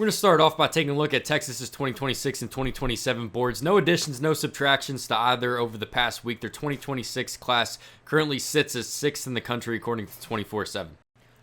We're going to start off by taking a look at Texas's 2026 and 2027 boards. No additions, no subtractions to either over the past week. Their 2026 class currently sits as 6th in the country according to 24/7.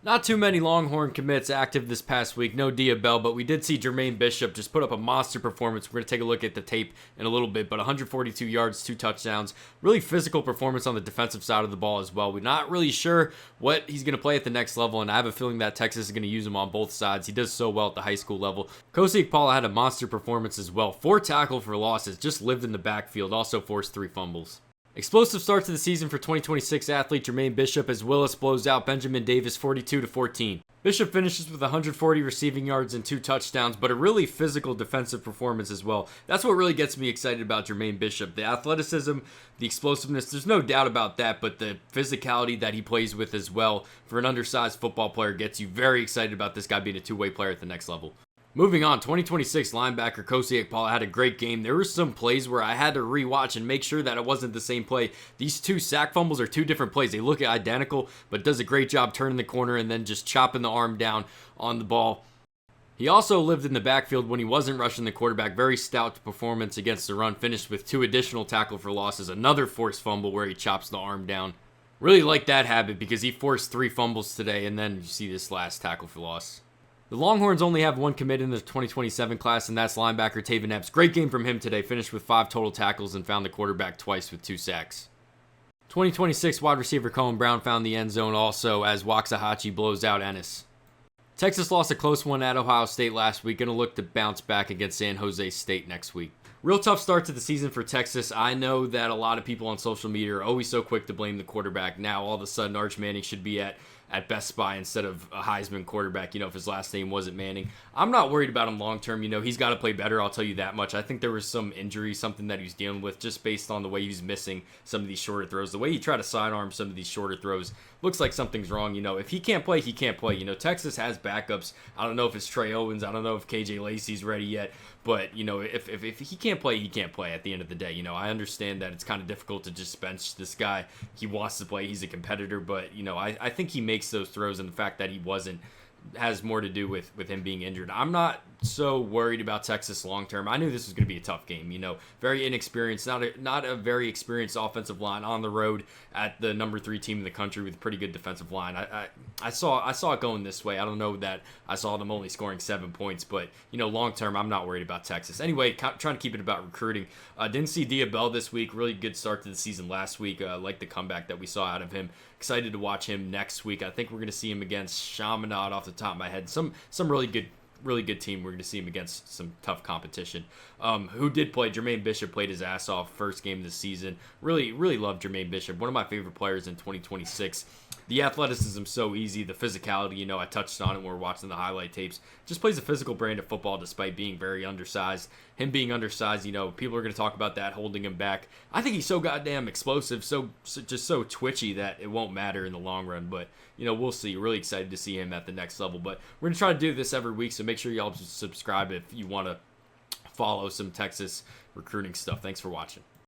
Not too many Longhorn commits active this past week. No Bell, but we did see Jermaine Bishop just put up a monster performance. We're going to take a look at the tape in a little bit, but 142 yards, 2 touchdowns. Really physical performance on the defensive side of the ball as well. We're not really sure what he's going to play at the next level, and I have a feeling that Texas is going to use him on both sides. He does so well at the high school level. Kosi Okpala had a monster performance as well. 4 tackle for losses, just lived in the backfield, also forced 3 fumbles. Explosive start to the season for 2026 athlete Jermaine Bishop as Willis blows out Benjamin Davis 42-14. Bishop finishes with 140 receiving yards and 2 touchdowns, but a really physical defensive performance as well. That's what really gets me excited about Jermaine Bishop. The athleticism, the explosiveness, there's no doubt about that, but the physicality that he plays with as well for an undersized football player gets you very excited about this guy being a two-way player at the next level. Moving on, 2026 linebacker Kosi Okpala had a great game. There were some plays where I had to rewatch and make sure that it wasn't the same play. These 2 sack fumbles are 2 different plays. They look identical, but does a great job turning the corner and then just chopping the arm down on the ball. He also lived in the backfield when he wasn't rushing the quarterback. Very stout performance against the run. Finished with 2 additional tackle for losses. Another forced fumble where he chops the arm down. Really like that habit because he forced 3 fumbles today, and then you see this last tackle for loss. The Longhorns only have 1 commit in the 2027 class, and that's linebacker Taven Epps. Great game from him today. Finished with 5 total tackles and found the quarterback twice with 2 sacks. 2026 wide receiver Kohen Brown found the end zone also as Waxahachie blows out Ennis. Texas lost a close one at Ohio State last week. Going to look to bounce back against San Jose State next week. Real tough start to the season for Texas. I know that a lot of people on social media are always so quick to blame the quarterback. Now all of a sudden Arch Manning should be at Best Buy instead of a Heisman quarterback, if his last name wasn't Manning. I'm not worried about him long term. He's got to play better, I'll tell you that much. I think there was some injury, something that he was dealing with just based on the way he was missing some of these shorter throws. The way he tried to sidearm some of these shorter throws looks like something's wrong. If he can't play, he can't play. Texas has backups. I don't know if it's Trey Owens. I don't know if KJ Lacey's ready yet. But, if he can't play, he can't play at the end of the day. I understand that it's kind of difficult to just bench this guy. He wants to play. He's a competitor. But, I think he makes those throws, and the fact that he wasn't has more to do with him being injured. I'm not so worried about Texas long term. I knew this was going to be a tough game. Very inexperienced, not a very experienced offensive line on the road at the number 3 team in the country with a pretty good defensive line. I saw it going this way. I don't know that I saw them only scoring 7 points, but long term, I'm not worried about Texas. Anyway, trying to keep it about recruiting. Didn't see Bell this week. Really good start to the season last week. Like the comeback that we saw out of him. Excited to watch him next week. I think we're going to see him against Chaminade off the top of my head. Some really good team. We're going to see him against some tough competition. Who did play? Jermaine Bishop played his ass off first game of the season. Really love Jermaine Bishop. One of my favorite players in 2026. The athleticism so easy. The physicality, I touched on it when we were watching the highlight tapes. Just plays a physical brand of football despite being very undersized. Him being undersized, people are going to talk about that holding him back. I think he's so goddamn explosive, just so twitchy that it won't matter in the long run. But, we'll see. Really excited to see him at the next level. But we're going to try to do this every week, so make sure y'all subscribe if you want to follow some Texas recruiting stuff. Thanks for watching.